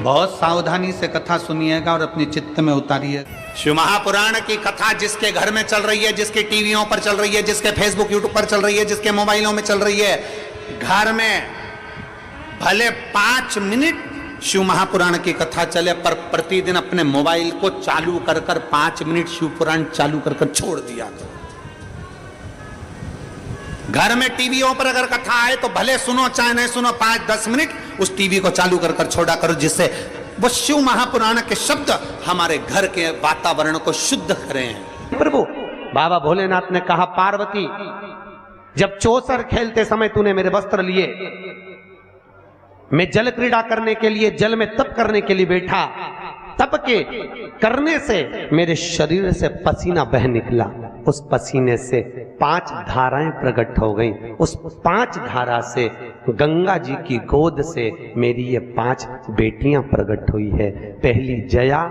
बहुत सावधानी से कथा सुनिएगा और अपने चित्त में उतारिए। शिव महापुराण की कथा जिसके घर में चल रही है, जिसके टीवियों पर चल रही है, जिसके फेसबुक यूट्यूब पर चल रही है, जिसके मोबाइलों में चल रही है, घर में भले 5 मिनट शिव महापुराण की कथा चले, पर प्रतिदिन अपने मोबाइल को चालू कर 5 मिनट शिव पुराण चालू कर छोड़ दिया। घर में टीवियों पर अगर कथा आए तो भले सुनो चाहे नहीं सुनो, 5-10 मिनट उस टीवी को चालू कर छोड़ा करो, जिससे वो शिव महापुराण के शब्द हमारे घर के वातावरण को शुद्ध करें। प्रभु बाबा भोलेनाथ ने कहा, पार्वती जब चौसर खेलते समय तूने मेरे वस्त्र लिए, मैं जल क्रीड़ा करने के लिए जल में तप करने के लिए बैठा, तप के करने से मेरे शरीर से पसीना बह निकला, उस पसीने से 5 धाराएं प्रकट हो गईं। उस 5 धारा से गंगा जी की गोद से मेरी ये 5 बेटियां प्रकट हुई है। पहली जया,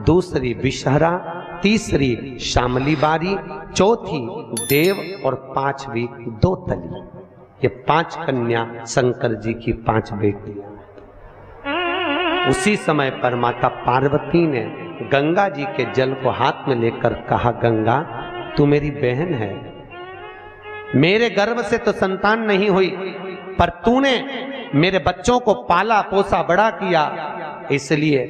दूसरी विषहरा, तीसरी श्यामली बारी, चौथी देव और 5वीं दोतली। ये 5 कन्या शंकर जी की 5 बेटियां। उसी समय पर माता पार्वती ने गंगा जी के जल को हाथ में लेकर कहा, गंगा तू मेरी बहन है, मेरे गर्भ से तो संतान नहीं हुई, पर तूने मेरे बच्चों को पाला पोसा बड़ा किया, इसलिए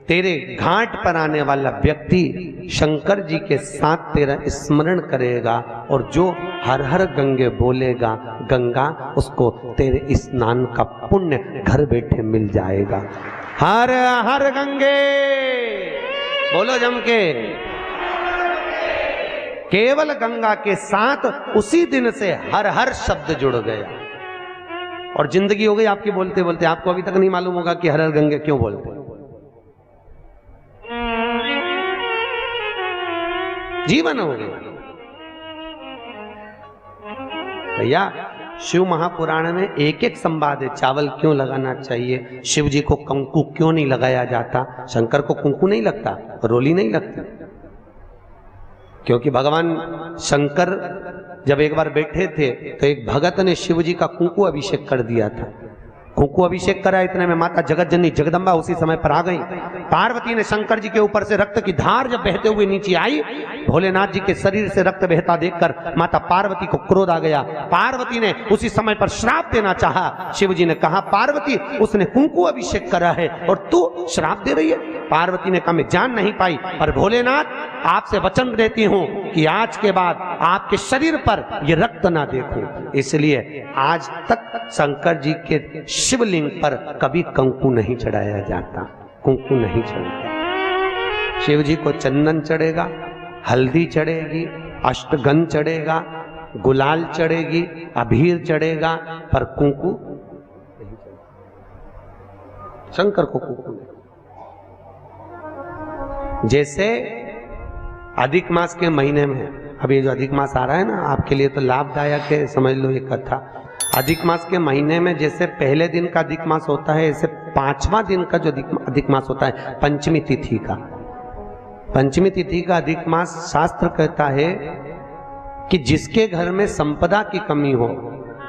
तेरे घाट पर आने वाला व्यक्ति शंकर जी के साथ तेरा स्मरण करेगा और जो हर हर गंगे बोलेगा, गंगा उसको तेरे स्नान का पुण्य घर बैठे मिल जाएगा। हर हर गंगे बोलो जम के। केवल गंगा के साथ उसी दिन से हर हर शब्द जुड़ गया और जिंदगी हो गई आपकी बोलते बोलते। आपको अभी तक नहीं मालूम होगा कि हर हर गंगे क्यों बोलते। जीवन हो गया भैया। शिव महापुराण में एक एक संवाद है। चावल क्यों लगाना चाहिए, शिव जी को कंकु क्यों नहीं लगाया जाता, शंकर को कुंकू नहीं लगता, रोली नहीं लगती, क्योंकि भगवान शंकर जब एक बार बैठे थे तो एक भगत ने शिव जी का कुंकू अभिषेक कर दिया था। कुंकू अभिषेक करा, इतने में माता जगत जननी जगदम्बा उसी समय पर आ गई। पार्वती ने शंकर जी के ऊपर से रक्त की धार जब बहते हुए नीचे आई, भोलेनाथ जी के शरीर से रक्त बहता देखकर माता पार्वती को क्रोध आ गया। पार्वती ने उसी समय पर श्राप देना चाहा। शिव जी ने कहा, पार्वती उसने कुंकू अभिषेक करा है और तू श्राप दे रही है। पार्वती ने कहा, मैं जान नहीं पाई, पर भोलेनाथ आपसे वचन देती हूं कि आज के बाद आपके शरीर पर यह रक्त ना देखूं। इसलिए आज तक शंकर जी के शिवलिंग पर कभी कंकु नहीं चढ़ाया जाता, कुंकू नहीं चढ़ाया। शिव जी को चंदन चढ़ेगा, हल्दी चढ़ेगी, अष्टगंध चढ़ेगा, गुलाल चढ़ेगी, अबीर चढ़ेगा, पर कुंकू नहीं चढ़ेगा। शंकर को कुंकू नहीं। जैसे अधिक मास के महीने में, अभी जो अधिक मास आ रहा है ना, आपके लिए तो लाभदायक है, समझ लो ये कथा। अधिक मास के महीने में जैसे पहले दिन का अधिक मास होता है, ऐसे 5वां दिन का जो अधिक मास होता है, पंचमी तिथि का, पंचमी तिथि का अधिक मास, शास्त्र कहता है कि जिसके घर में संपदा की कमी हो,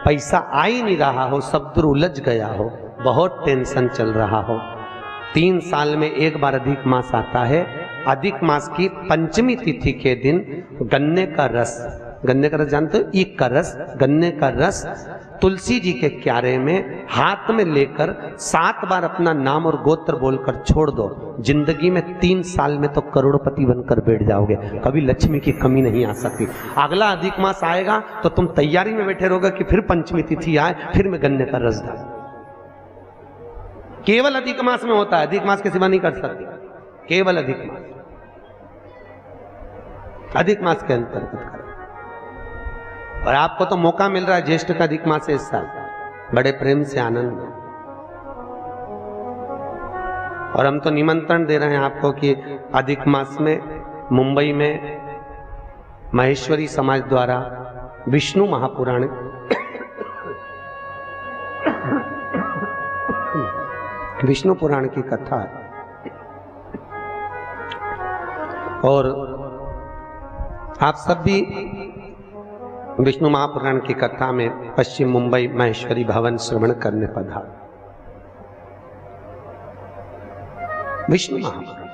पैसा आ ही नहीं रहा हो, सब दूर उलझ गया हो, बहुत टेंशन चल रहा हो, 3 साल में एक बार अधिक मास आता है। अधिक मास की पंचमी तिथि के दिन गन्ने का रस, गन्ने का रस जानते हो, ईख का रस, गन्ने का रस तुलसी जी के क्यारे में हाथ में लेकर 7 बार अपना नाम और गोत्र बोलकर छोड़ दो। जिंदगी में 3 साल में तो करोड़पति बनकर बैठ जाओगे, कभी लक्ष्मी की कमी नहीं आ सकती। अगला अधिक मास आएगा तो तुम तैयारी में बैठे रहोगे कि फिर पंचमी तिथि आए, फिर मैं गन्ने का रस डाल। केवल अधिक मास में होता है, अधिक मास के सिवा नहीं कर सकती, केवल अधिक मास, अधिक मास के अंतर्गत करें। और आपको तो मौका मिल रहा है, ज्येष्ठ का अधिक मास है इस साल, बड़े प्रेम से आनंद में। और हम तो निमंत्रण दे रहे हैं आपको कि अधिक मास में मुंबई में महेश्वरी समाज द्वारा विष्णु महापुराण विष्णु पुराण की कथा है और आप सब भी विष्णु महापुराण की कथा में पश्चिम मुंबई महेश्वरी भवन श्रवण करने पधार। विष्णु महापुराण।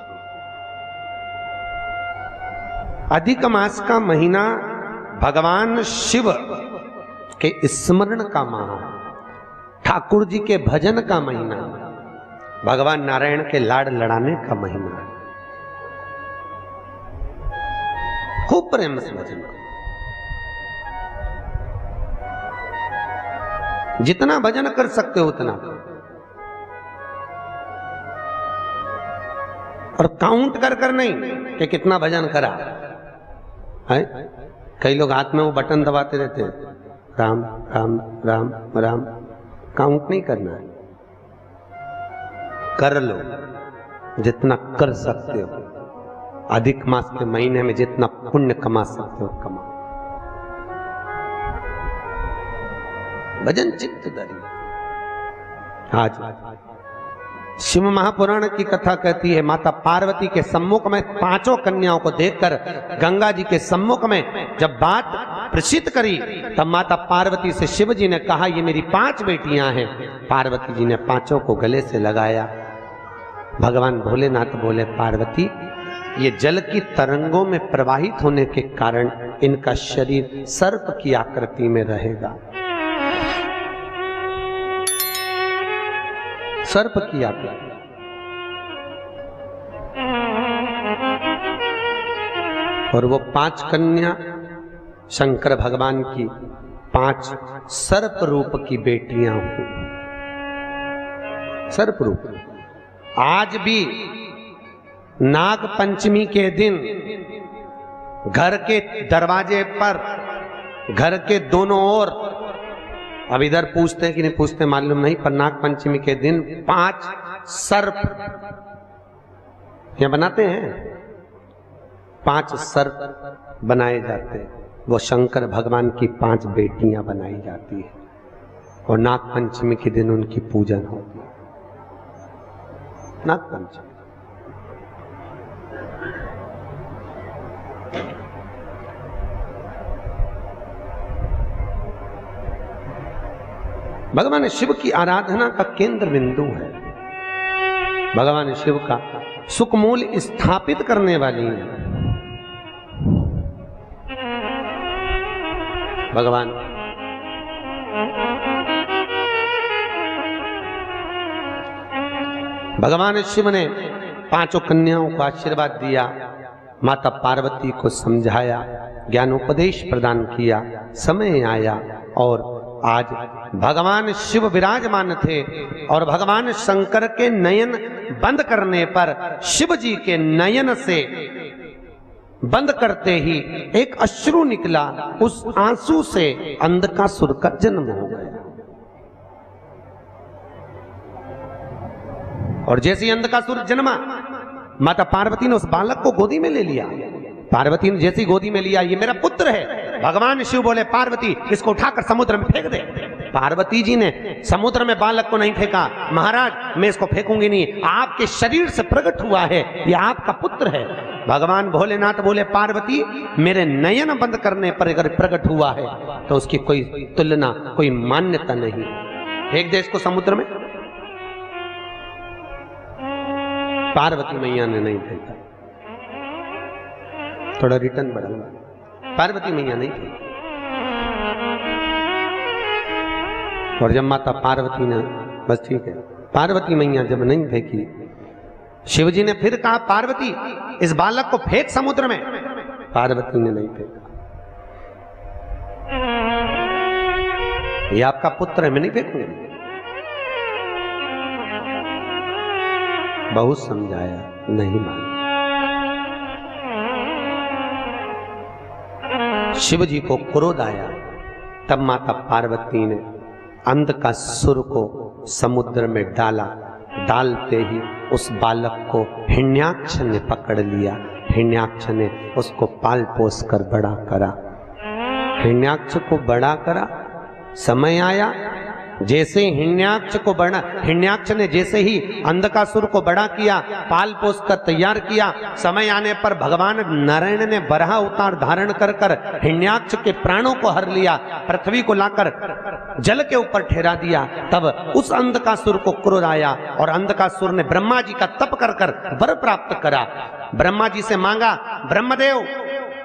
अधिक मास का महीना भगवान शिव के स्मरण का माह, ठाकुर जी के भजन का महीना, भगवान नारायण के लाड़ लड़ाने का महीना। खूब प्रेम से भजन करो, जितना भजन कर सकते हो उतना, और काउंट कर कर नहीं कि कितना भजन करा है। कई लोग हाथ में वो बटन दबाते रहते हैं, राम राम राम राम। काउंट नहीं करना है, कर लो जितना कर सकते हो। अधिक मास के महीने में जितना पुण्य कमा सकते हो कमाओ। भजन चित्त धरी। आज शिव महापुराण की कथा कहती है, माता पार्वती के सम्मुख में पांचों कन्याओं को देखकर गंगा जी के सम्मुख में जब बात प्रसिद्ध करी, तब माता पार्वती से शिव जी ने कहा, ये मेरी 5 बेटियां हैं। पार्वती जी ने पांचों को गले से लगाया। भगवान भोलेनाथ बोले, पार्वती, ये जल की तरंगों में प्रवाहित होने के कारण इनका शरीर सर्प की आकृति में रहेगा। सर्प की आकृति। और वो 5 कन्या शंकर भगवान की 5 सर्प रूप की बेटियां हुई। सर्प रूप। आज भी नाग पंचमी के दिन घर के दरवाजे पर, घर के दोनों ओर, अब इधर पूछते हैं कि नहीं पूछते मालूम नहीं, पर नाग पंचमी के दिन 5 सर्प यहां बनाते हैं। 5 सर्प बनाए जाते हैं। वो शंकर भगवान की 5 बेटियां बनाई जाती है और नाग पंचमी के दिन उनकी पूजन होती है। नाग पंचमी। भगवान शिव की आराधना का केंद्र बिंदु है। भगवान शिव का सुखमूल स्थापित करने वाली है। भगवान भगवान शिव ने 5 कन्याओं को आशीर्वाद दिया, माता पार्वती को समझाया, ज्ञानोपदेश प्रदान किया। समय आया और आज भगवान शिव विराजमान थे और भगवान शंकर के नयन बंद करने पर शिव जी के नयन से बंद करते ही एक अश्रु निकला। उस आंसू से अंधकासुर का जन्म हो गया। और जैसे ही अंधकासुर जन्मा, माता पार्वती ने उस बालक को गोदी में ले लिया। पार्वती ने जैसी गोदी में लिया, ये मेरा पुत्र है। भगवान शिव बोले, पार्वती इसको उठाकर समुद्र में फेंक दे। पार्वती जी ने समुद्र में बालक को नहीं फेंका। महाराज, मैं इसको फेंकूंगी नहीं, आपके शरीर से प्रकट हुआ है, ये आपका पुत्र है। भगवान भोलेनाथ बोले, पार्वती मेरे नयन बंद करने पर अगर प्रकट हुआ है तो उसकी कोई तुलना, कोई मान्यता नहीं। फेंक दे इसको समुद्र में। पार्वती मैया ने नहीं फेंका। थोड़ा रिटर्न बढ़ाऊंगा। पार्वती मैया नहीं फेंकी। और जब माता पार्वती ने, बस ठीक है, पार्वती मैया जब नहीं फेंकी, शिवजी ने फिर कहा, पार्वती इस बालक को फेंक समुद्र में। पार्वती ने नहीं फेंका। ये आपका पुत्र है, मैं नहीं फेंकूंगी। बहुत समझाया, नहीं माना। शिव जी को क्रोध आया। तब माता पार्वती ने अंधकासुर को समुद्र में डाला। डालते ही उस बालक को हिरण्याक्ष ने पकड़ लिया। हिरण्याक्ष ने उसको पाल पोस कर बड़ा करा। हिरण्याक्ष को बड़ा करा। समय आया, जैसे हिरण्याक्ष ने जैसे ही अंधकासुर को बड़ा किया, पाल पोस कर तैयार किया, समय आने पर भगवान नारायण ने बराह अवतार धारण कर हिरण्याक्ष के प्राणों को हर लिया, पृथ्वी को लाकर जल के ऊपर ठहरा दिया। तब उस अंधकासुर को क्रोध आया और अंधकासुर ने ब्रह्मा जी का तप कर वर प्राप्त करा। ब्रह्मा जी से मांगा, ब्रह्मदेव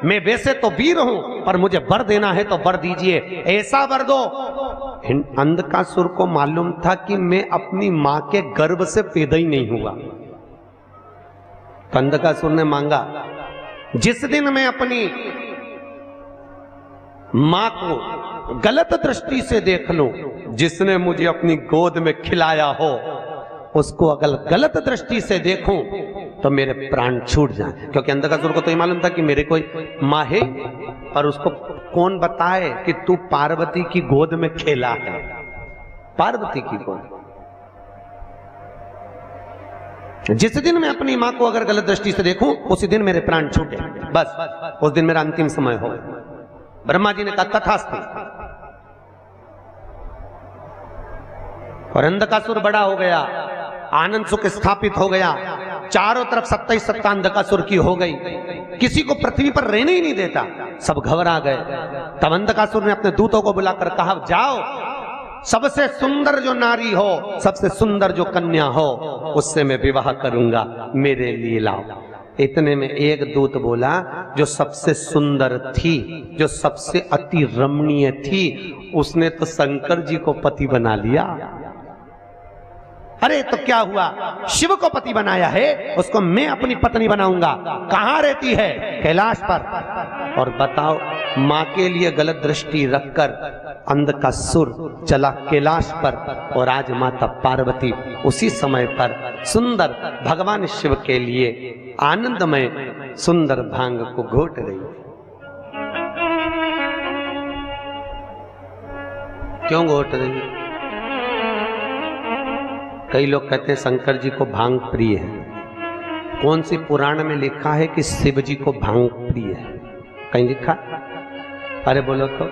मैं वैसे तो वीर हूं पर मुझे वर देना है तो वर दीजिए, ऐसा वर दो। अंधकासुर को मालूम था कि मैं अपनी मां के गर्भ से पैदा ही नहीं हुआ। तो अंधकासुर ने मांगा, जिस दिन मैं अपनी मां को गलत दृष्टि से देख लूं, जिसने मुझे अपनी गोद में खिलाया हो उसको अगर गलत दृष्टि से देखूं तो मेरे प्राण छूट जाए। क्योंकि अंधकासुर को तो ये मालूम था कि मेरे कोई मां है, और उसको कौन बताए कि तू पार्वती की गोद में खेला है। पार्वती की गोद, जिस दिन मैं अपनी मां को अगर गलत दृष्टि से देखूं उसी दिन मेरे प्राण छूटे, बस उस दिन मेरा अंतिम समय हो। ब्रह्मा जी ने कहा तथास्तु। और अंधकासुर बड़ा हो गया, आनंद सुख स्थापित हो गया, चारों तरफ सत्ता ही सत्ता अंधकासुर की हो गई, किसी को पृथ्वी पर रहने ही नहीं देता, सब घबरा गए। तब अंधकासुर ने अपने दूतों को बुलाकर कहा, जाओ सबसे सुंदर जो नारी हो, सबसे सुंदर जो कन्या हो, उससे मैं विवाह करूंगा, मेरे लिए लाओ। इतने में एक दूत बोला, जो सबसे सुंदर थी, जो सबसे अति रमणीय थी, उसने तो शंकर जी को पति बना लिया। अरे तो क्या हुआ, शिव को पति बनाया है, उसको मैं अपनी पत्नी बनाऊंगा। कहां रहती है? कैलाश पर। और बताओ, मां के लिए गलत दृष्टि रखकर अंधकासुर चला कैलाश पर, और आज माता पार्वती उसी समय पर सुंदर भगवान शिव के लिए आनंदमय सुंदर भांग को घोट रही। क्यों घोट रही? कई लोग कहते हैं शंकर जी को भांग प्रिय है। कौन सी पुराण में लिखा है कि शिव जी को भांग प्रिय है? कहीं लिखा? अरे बोलो तो।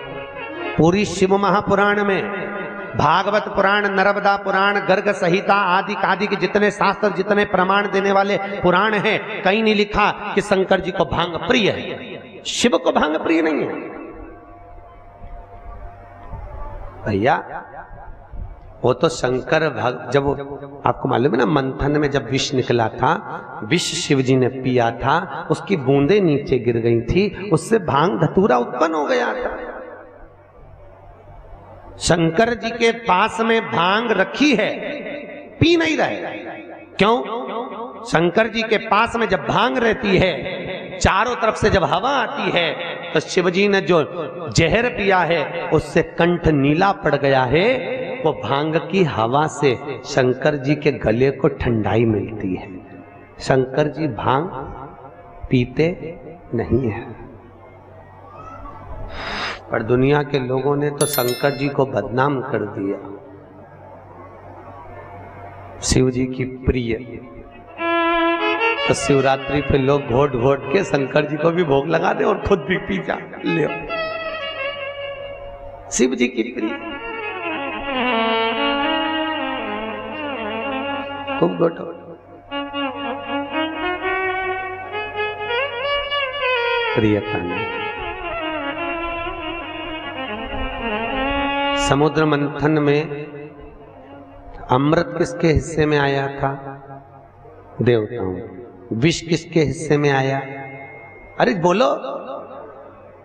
पूरी शिव महापुराण में, भागवत पुराण, नर्मदा पुराण, गर्ग संहिता आदि आदि के जितने शास्त्र, जितने प्रमाण देने वाले पुराण हैं, कहीं नहीं लिखा कि शंकर जी को भांग प्रिय है। शिव को भांग प्रिय नहीं है भैया। वो तो शंकर जब आपको मालूम है ना, मंथन में जब विष निकला था, विष शिव जी ने पिया था, उसकी बूंदें नीचे गिर गई थी, उससे भांग धतूरा उत्पन्न हो गया था। शंकर जी के पास में भांग रखी है, पी नहीं रहे। क्यों? शंकर जी के पास में जब भांग रहती है, चारों तरफ से जब हवा आती है, तो शिव जी ने जो जहर पिया है उससे कंठ नीला पड़ गया है। वो भांग की हवा से शंकर जी के गले को ठंडाई मिलती है। शंकर जी भांग पीते नहीं है, पर दुनिया के लोगों ने तो शंकर जी को बदनाम कर दिया। शिव जी की प्रिय, तो शिवरात्रि पे लोग घोट घोट के शंकर जी को भी भोग लगा दे और खुद भी पी जा ले। शिव जी की प्रिय, खूब घोटो। प्रियता ने समुद्र मंथन में अमृत किसके हिस्से में आया था? देवताओं। विष किसके हिस्से में आया? अरे बोलो,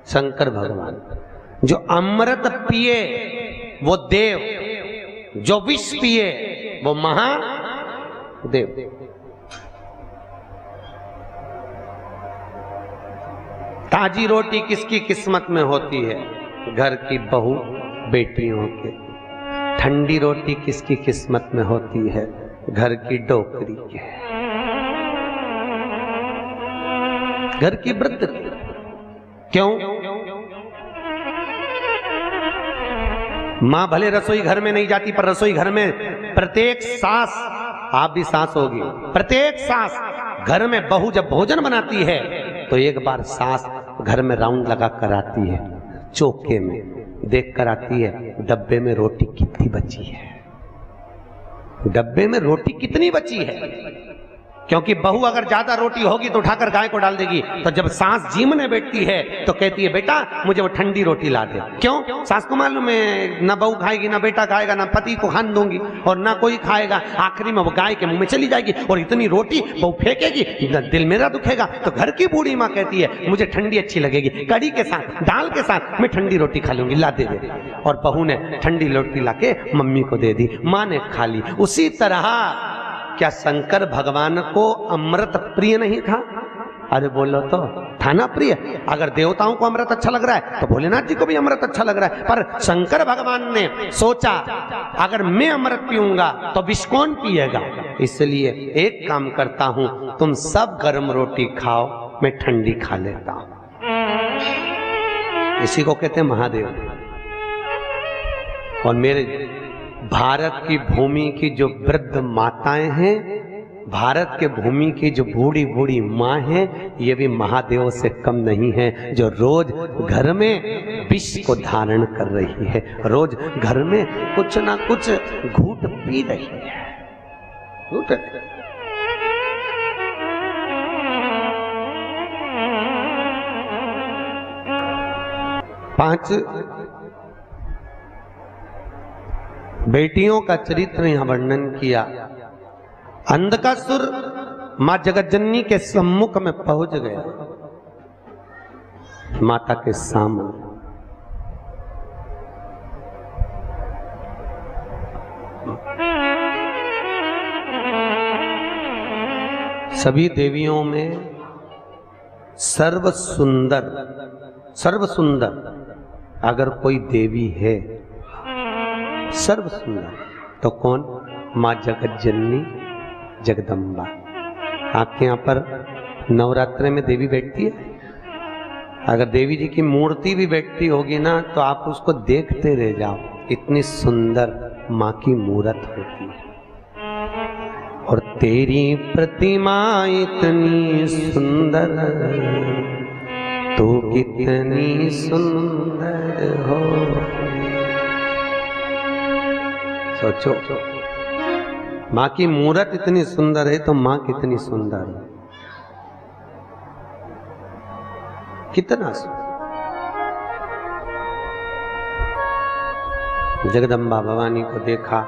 शंकर भगवान। जो अमृत पिए वो देव, जो विष पिए वो महादेव। ताजी रोटी किसकी किस्मत में होती है? घर की बहू बेटियों के। ठंडी रोटी किसकी किस्मत में होती है? घर की डोकरी के, घर की वृद्ध की। क्यों? मां भले रसोई घर में नहीं जाती, पर रसोई घर में प्रत्येक सांस, आप भी सांस होगी, प्रत्येक सांस घर में बहू जब भोजन बनाती है तो एक बार सांस घर में राउंड लगा कर आती है चौके में। देख कर आती है डब्बे में रोटी कितनी बची है, डब्बे में रोटी कितनी बची है। क्योंकि बहू अगर ज्यादा रोटी होगी तो उठाकर गाय को डाल देगी, तो जब सास जीमने बैठती है तो कहती है बेटा मुझे वो ठंडी रोटी ला दे। क्यों? सास को मालूम है ना बहू खाएगी, ना बेटा खाएगा, ना पति को खान दूंगी और ना कोई खाएगा, आखिरी में वो गाय के मुंह में चली जाएगी और इतनी रोटी बहू फेंकेगी, दिल मेरा दुखेगा। तो घर की बूढ़ी माँ कहती है मुझे ठंडी अच्छी लगेगी, कड़ी के साथ दाल के साथ मैं ठंडी रोटी खा लूंगी, ला दे दे। और बहू ने ठंडी रोटी लाके मम्मी को दे दी, माँ ने खा ली। उसी तरह क्या शंकर भगवान को अमृत प्रिय नहीं था? अरे बोलो तो था ना प्रिय। अगर देवताओं को अमृत अच्छा लग रहा है तो भोलेनाथ जी को भी अमृत अच्छा लग रहा है, पर शंकर भगवान ने सोचा अगर मैं अमृत पीऊंगा तो विष कौन पिएगा, इसलिए एक काम करता हूं, तुम सब गर्म रोटी खाओ, मैं ठंडी खा लेता हूं। इसी को कहते हैं महादेव। और मेरे भारत की भूमि की जो वृद्ध माताएं हैं, भारत के भूमि की जो बूढ़ी बूढ़ी माँ है, ये भी महादेव से कम नहीं है, जो रोज घर में विष को धारण कर रही है, रोज घर में कुछ ना कुछ घूंट पी रही है। घूंट 5 बेटियों का चरित्र यहां वर्णन किया। अंधकासुर मां जगतजननी के सम्मुख में पहुंच गया, माता के सामने। सभी देवियों में सर्व सुंदर अगर कोई देवी है, सर्व सुंदर, तो कौन? मां जगतजननी जगदम्बा। आपके यहाँ पर नवरात्रि में देवी बैठती है? अगर देवी जी की मूर्ति भी बैठती होगी ना तो आप उसको देखते रह जाओ, इतनी सुंदर माँ की मूर्त होती है। और तेरी प्रतिमा इतनी सुंदर, तू कितनी सुंदर हो। सोचो, माँ की मूर्त इतनी सुंदर है तो माँ कितनी सुंदर है, कितना सुंदर। जगदम्बा भवानी को देखा,